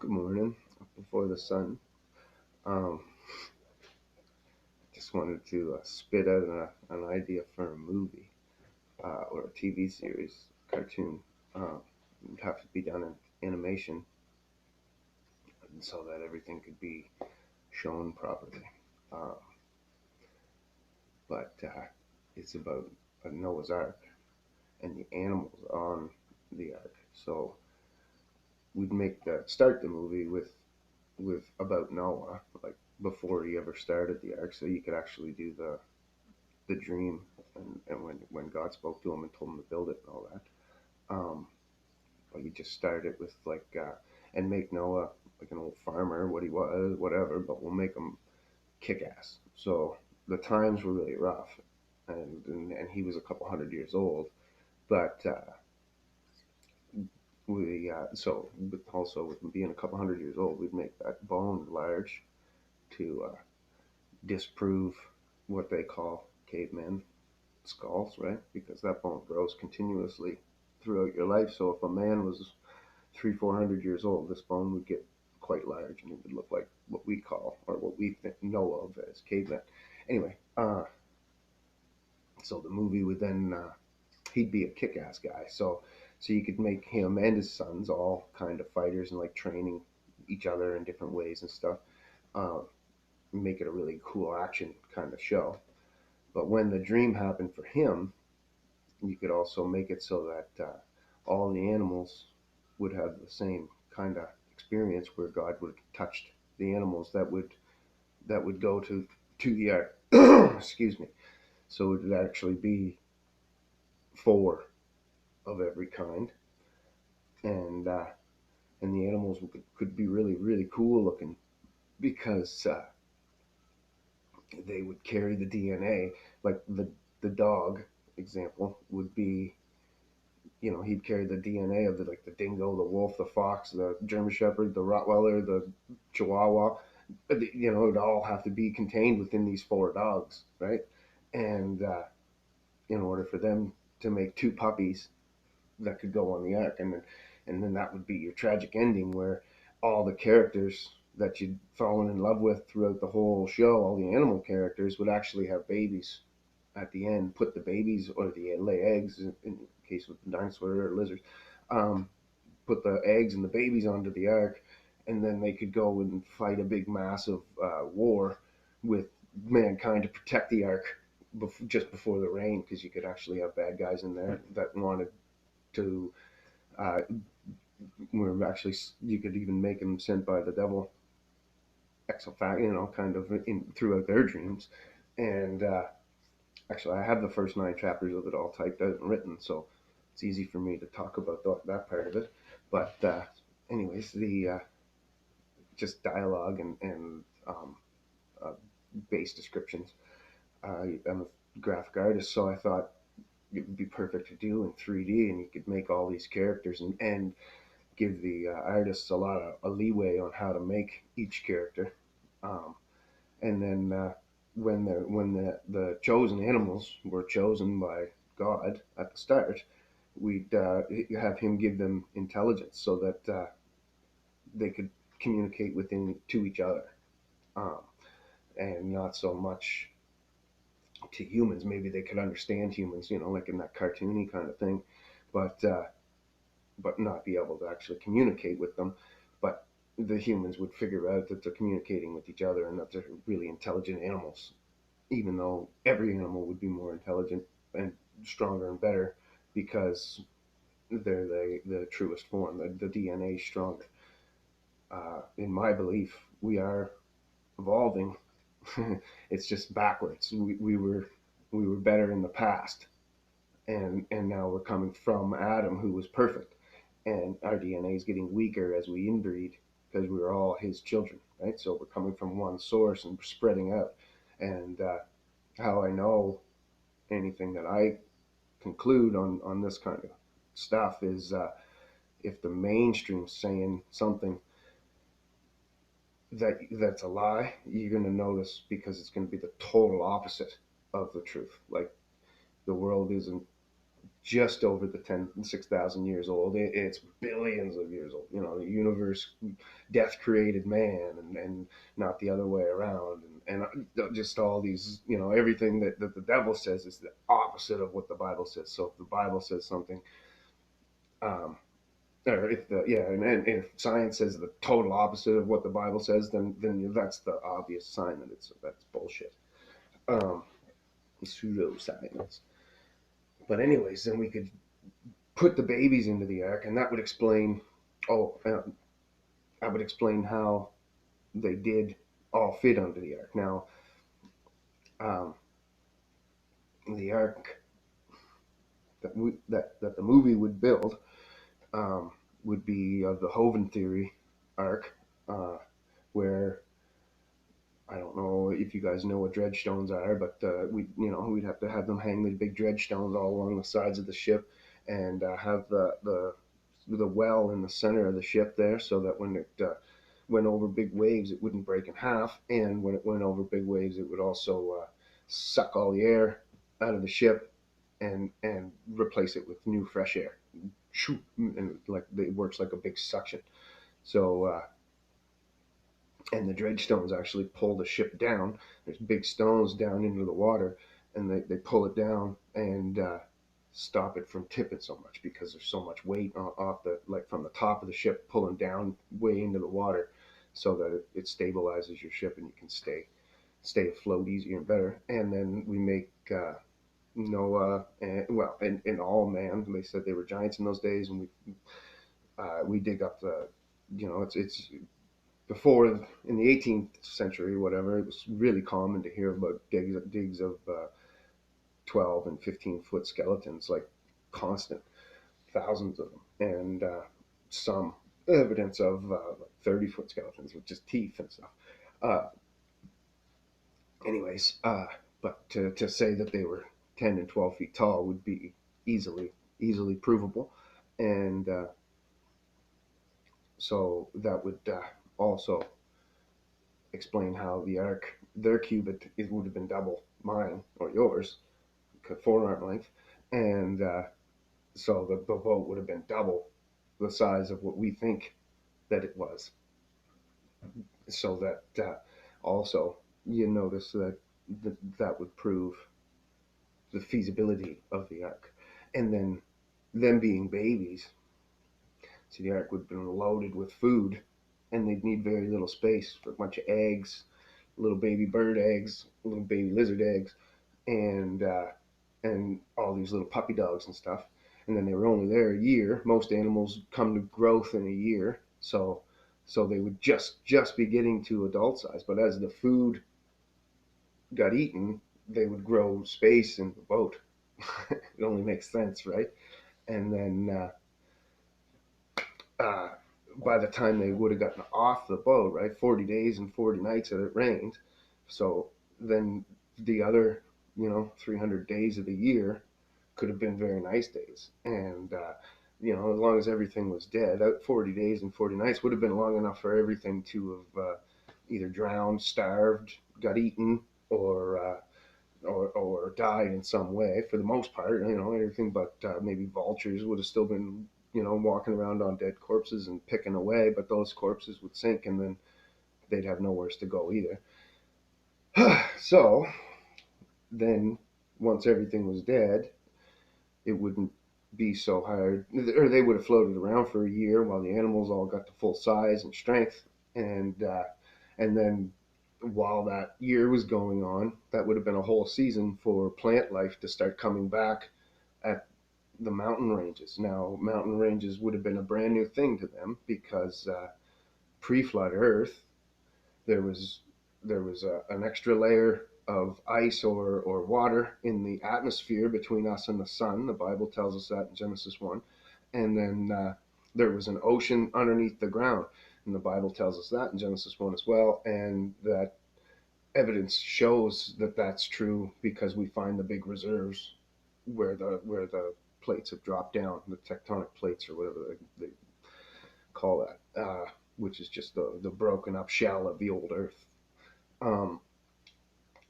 Good morning. Up before the sun. Um, just wanted to spit out an idea for a movie or a TV series, cartoon. It would have to be done in animation so that everything could be shown properly. Uh, but it's about a Noah's Ark and the animals on the ark. So we'd start the movie with about Noah, like before he ever started the ark, so you could actually do the dream and when God spoke to him and told him to build it and all that. Um, but you just start it with and make Noah like an old farmer, what he was, whatever. But we'll make him kick ass. So the times were really rough, and he was a couple hundred years old. But we so with also with him being a couple hundred years old, we'd make that bone large to disprove what they call cavemen skulls, right? Because that bone grows continuously throughout your life. So if a man was 400 years old, this bone would get quite large and it would look like what we call or what we know of as cavemen. Anyway, so the movie would then he'd be a kick-ass guy. So you could make him and his sons all kind of fighters and like training each other in different ways and stuff. Uh, make it a really cool action kind of show. But when the dream happened for him, you could also make it so that all the animals would have the same kind of experience where God would have touched the animals that would go to the ark. Excuse me. So it would actually be four of every kind, and and the animals could be really really cool looking because they would carry the DNA. Like the dog example would be, he'd carry the DNA of the dingo, the wolf, the fox, the German Shepherd, the Rottweiler, the Chihuahua. It'd all have to be contained within these four dogs, right? And in order for them to make two puppies that could go on the ark, and then that would be your tragic ending where all the characters that you'd fallen in love with throughout the whole show, all the animal characters, would actually have babies at the end, put the babies or the lay eggs in case with the dinosaur or lizards, um, put the eggs and the babies onto the ark, and then they could go and fight a big massive war with mankind to protect the ark just before the rain, because you could actually have bad guys in there that wanted to. Uh, were actually you could even make them sent by the devil, exofact, kind of throughout their dreams, and actually, I have the first 9 chapters of it all typed out and written, so it's easy for me to talk about that part of it. But anyways, the just dialogue and uh, base descriptions. I'm a graphic artist, so I thought it would be perfect to do in 3D, and you could make all these characters and give the artists a lot of a leeway on how to make each character. Um, and then when the chosen animals were chosen by God at the start, we'd have him give them intelligence so that they could communicate within to each other, um, and not so much to humans. Maybe they could understand humans, like in that cartoony kind of thing, but not be able to actually communicate with them. But the humans would figure out that they're communicating with each other and that they're really intelligent animals, even though every animal would be more intelligent and stronger and better because they're the truest form. The DNA is stronger. In my belief, we are evolving. It's just backwards. We were better in the past, and now we're coming from Adam, who was perfect, and our DNA is getting weaker as we inbreed because we're all his children, right? So we're coming from one source and we're spreading out. And how I know anything that I conclude on this kind of stuff is if the mainstream's saying something that's a lie, you're going to notice because it's going to be the total opposite of the truth. Like the world isn't just over the 6,000 years old. It's billions of years old. The universe, death created man, and not the other way around. And just all these, everything that the devil says is the opposite of what the Bible says. So if the Bible says something, um, or if and if science says the total opposite of what the Bible says, then that's the obvious sign that that's bullshit. Um, Pseudoscience. But anyways, then we could put the babies into the ark, and that would explain. Oh, I would explain how they did all fit under the ark. Now, um, the ark that the movie would build um, would be of the Hoven theory ark, uh, where I don't know if you guys know what dredge stones are, but we'd have to have them hang the big dredge stones all along the sides of the ship, and have the well in the center of the ship there, so that when it went over big waves, it wouldn't break in half, and when it went over big waves, it would also suck all the air out of the ship and replace it with new fresh air. And like it works like a big suction. So and the dredge stones actually pull the ship down. There's big stones down into the water, and they pull it down and stop it from tipping so much, because there's so much weight off the, like, from the top of the ship pulling down way into the water, so that it stabilizes your ship and you can stay afloat easier and better. And then we make Noah and all man. They said they were giants in those days, and we dig up the, it's before, in the 18th century, whatever, it was really common to hear about digs of 12 and 15-foot skeletons, like constant, thousands of them, and some evidence of like 30-foot skeletons with just teeth and stuff. Uh, anyways, but to say that they were 10 and 12 feet tall would be easily provable, and so that would also explain how the arc, their cubit, it would have been double mine or yours, forearm length, and so the boat would have been double the size of what we think that it was. So that also, you notice that would prove the feasibility of the ark. And then them being babies, so the ark would have been loaded with food, and they'd need very little space for a bunch of eggs, little baby bird eggs, little baby lizard eggs, and all these little puppy dogs and stuff. And then they were only there a year. Most animals come to growth in a year, so they would just be getting to adult size. But as the food got eaten, they would grow space in the boat. It only makes sense, right? And then by the time they would have gotten off the boat, right, 40 days and 40 nights that it rained. So then the other, 300 days of the year could have been very nice days. And, as long as everything was dead, 40 days and 40 nights would have been long enough for everything to have either drowned, starved, got eaten, or died in some way. For the most part, everything but maybe vultures would have still been, walking around on dead corpses and picking away, but those corpses would sink, and then they'd have nowhere to go either. So then, once everything was dead, it wouldn't be so hard, or they would have floated around for a year while the animals all got to full size and strength, and then while that year was going on, that would have been a whole season for plant life to start coming back at the mountain ranges. Now, mountain ranges would have been a brand new thing to them, because pre-flood Earth, there was an extra layer of ice or water in the atmosphere between us and the sun. The Bible tells us that in Genesis 1. And then there was an ocean underneath the ground. And the Bible tells us that in Genesis 1 as well. And that evidence shows that that's true, because we find the big reserves where the plates have dropped down, the tectonic plates, or whatever they call that, which is just the broken up shell of the old Earth. Um,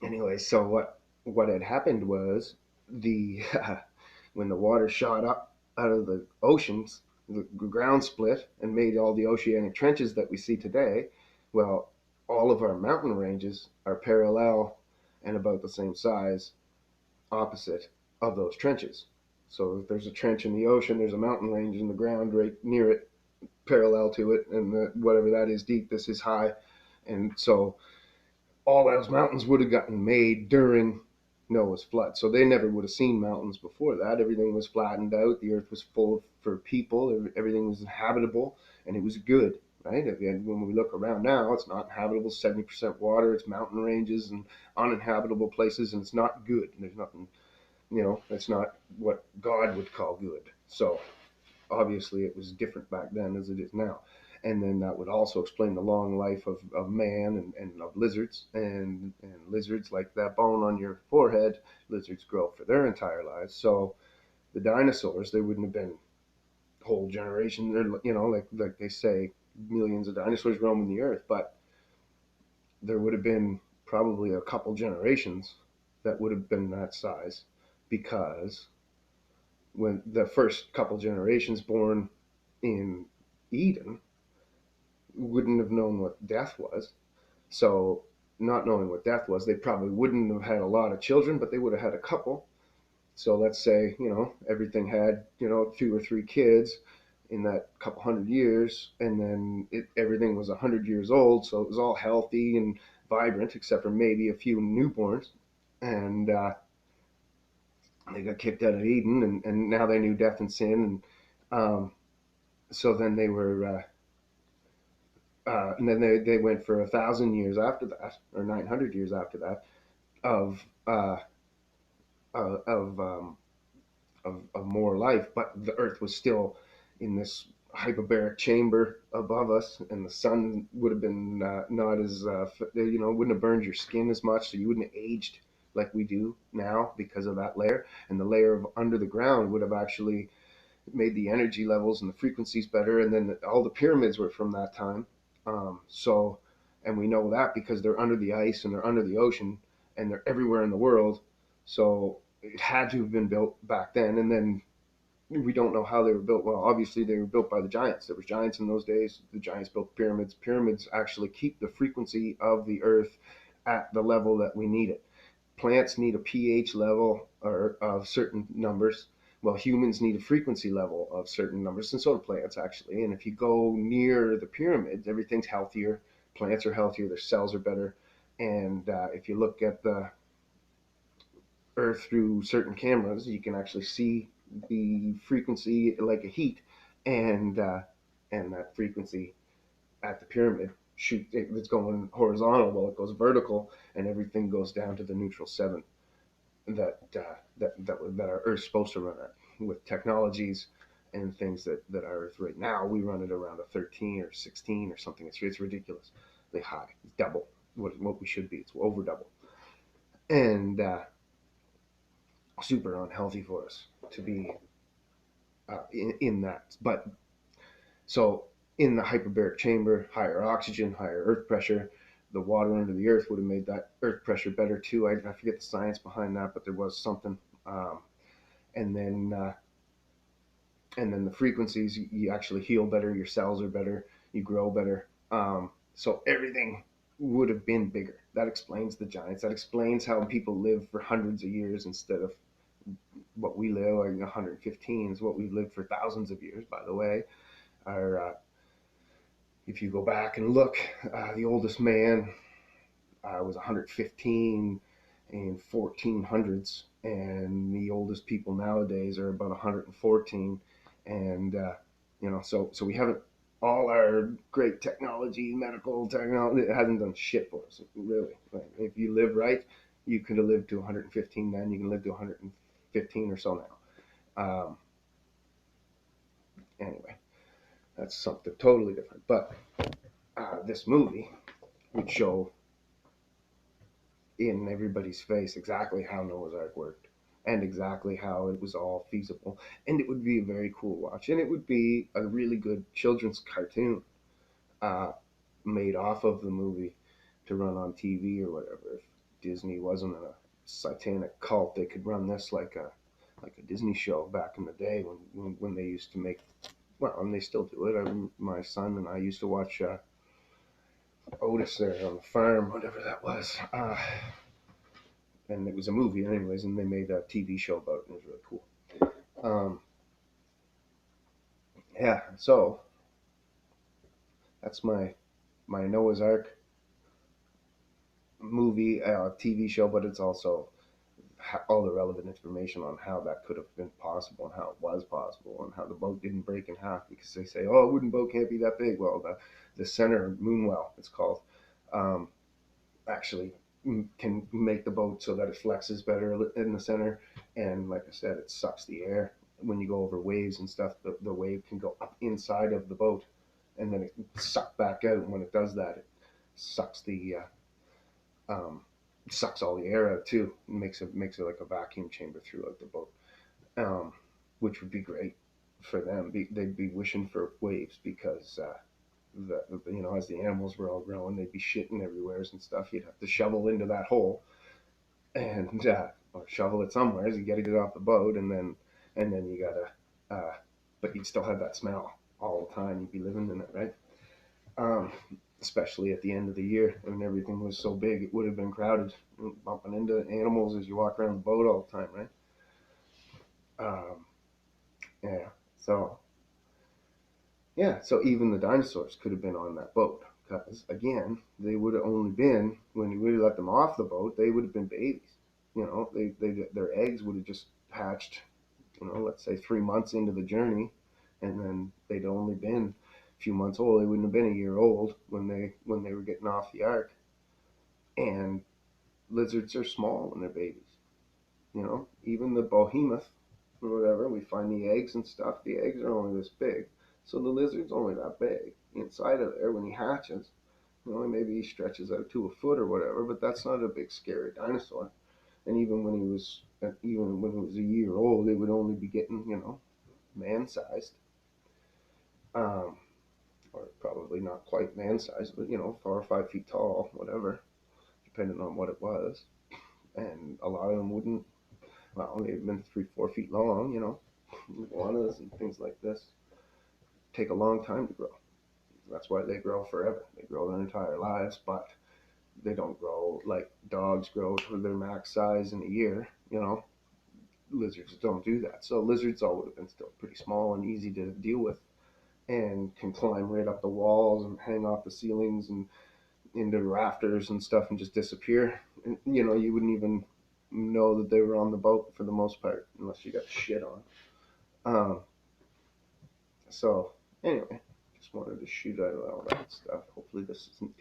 anyway, so what had happened was the when the water shot up out of the oceans, the ground split and made all the oceanic trenches that we see today. Well, all of our mountain ranges are parallel and about the same size opposite of those trenches. So if there's a trench in the ocean, there's a mountain range in the ground right near it, parallel to it, and whatever that is deep, this is high. And so all those mountains would have gotten made during Noah's flood. So they never would have seen mountains before that. Everything was flattened out. The earth was full for people. Everything was habitable, and it was good, right? And when we look around now, it's not habitable. 70% water. It's mountain ranges and uninhabitable places, and it's not good. There's nothing, it's not what God would call good. So obviously it was different back then as it is now. And then that would also explain the long life of man and of lizards. And lizards, like that bone on your forehead, lizards grow for their entire lives. So the dinosaurs, they wouldn't have been whole generations, like they say, millions of dinosaurs roaming the earth, but there would have been probably a couple generations that would have been that size, because when the first couple generations born in Eden wouldn't have known what death was. So, not knowing what death was, they probably wouldn't have had a lot of children, but they would have had a couple. So, let's say, everything had, 2 or 3 kids in that couple hundred years, and then everything was 100 years old. So, it was all healthy and vibrant, except for maybe a few newborns. And they got kicked out of Eden, and now they knew death and sin. And so then they were. And then they went for 1,000 years after that, or 900 years after that, of of, um, of more life, but the Earth was still in this hyperbaric chamber above us, and the sun would have been not as wouldn't have burned your skin as much, so you wouldn't have aged like we do now because of that layer. And the layer of under the ground would have actually made the energy levels and the frequencies better. And then all the pyramids were from that time. So, and we know that because they're under the ice and they're under the ocean and they're everywhere in the world. So it had to have been built back then. And then we don't know how they were built. Well, obviously they were built by the giants. There was giants in those days. The giants built pyramids. Pyramids actually keep the frequency of the earth at the level that we need it. Plants need a pH level or of certain numbers. Well, humans need a frequency level of certain numbers, and so do plants, actually. And if you go near the pyramids, everything's healthier. Plants are healthier. Their cells are better. And if you look at the Earth through certain cameras, you can actually see the frequency like a heat, and that frequency at the pyramid it's going horizontal. Well, it goes vertical, and everything goes down to the neutral 7 that our Earth's supposed to run at, with technologies and things that our Earth right now we run it around a 13 or 16 or something. It's ridiculously high. It's double what we should be. It's over double, and super unhealthy for us to be in that. But so in the hyperbaric chamber, higher oxygen, higher earth pressure. The water under the earth would have made that earth pressure better too. I forget the science behind that, but there was something. Um, and then the frequencies, you actually heal better. Your cells are better. You grow better. So everything would have been bigger. That explains the giants. That explains how people live for hundreds of years instead of what we live, like 115 is what we've lived for thousands of years, by the way. Our If you go back and look, the oldest man was 115 in 1400s, and the oldest people nowadays are about 114. And so we haven't, all our great technology, medical technology, it hasn't done shit for us, really. Like, if you live right, you could have lived to 115 then. You can live to 115 or so now. Anyway, that's something totally different. But this movie would show in everybody's face exactly how Noah's Ark worked and exactly how it was all feasible. And it would be a very cool watch. And it would be a really good children's cartoon uh, made off of the movie to run on TV or whatever. If Disney wasn't a satanic cult, they could run this like like a Disney show back in the day when they used to make, well, and they still do it. My son and I used to watch Otis there on the farm, whatever that was. And it was a movie, anyways, and they made a TV show about it, and it was really cool. Yeah, so that's my Noah's Ark movie, TV show, but it's also all the relevant information on how that could have been possible and how it was possible and how the boat didn't break in half because they say, oh, a wooden boat can't be that big. Well, the center moonwell, it's called, um, actually can make the boat so that it flexes better in the center. And like I said, it sucks the air when you go over waves and stuff. The wave can go up inside of the boat and then it suck back out. And when it does that, it sucks um, sucks all the air out too. It makes it like a vacuum chamber throughout the boat, um, which would be great for them. They'd be wishing for waves because as the animals were all growing, they'd be shitting everywhere and stuff. You'd have to shovel into that hole and or shovel it somewhere. You got to get it off the boat, and then you gotta, but you'd still have that smell all the time. You'd be living in it, right? Um, Especially at the end of the year when everything was so big, it would have been crowded, bumping into animals as you walk around the boat all the time, right? Um, yeah. So yeah. So even the dinosaurs could have been on that boat because again, they would have only been when you would have let them off the boat, they would have been babies. Their eggs would have just hatched. Let's say 3 months into the journey, and then they'd only been a few months old. They wouldn't have been a year old when they were getting off the ark. And lizards are small when they're babies. Even the behemoth or whatever, we find the eggs and stuff. The eggs are only this big, so the lizard's only that big inside of there when he hatches. Maybe he stretches out to a foot or whatever, but that's not a big scary dinosaur. And even when he was a year old, it would only be getting man-sized, um, or probably not quite man-sized, but 4 or 5 feet tall, whatever, depending on what it was. And a lot of them wouldn't. Well, they've been 3, 4 feet long. Iguanas and things like this take a long time to grow. That's why they grow forever. They grow their entire lives, but they don't grow like dogs grow to their max size in a year. Lizards don't do that. So lizards all would have been still pretty small and easy to deal with, and can climb right up the walls and hang off the ceilings and into rafters and stuff and just disappear. And you wouldn't even know that they were on the boat for the most part unless you got shit on. Um, so anyway, just wanted to shoot out all that stuff. Hopefully this isn't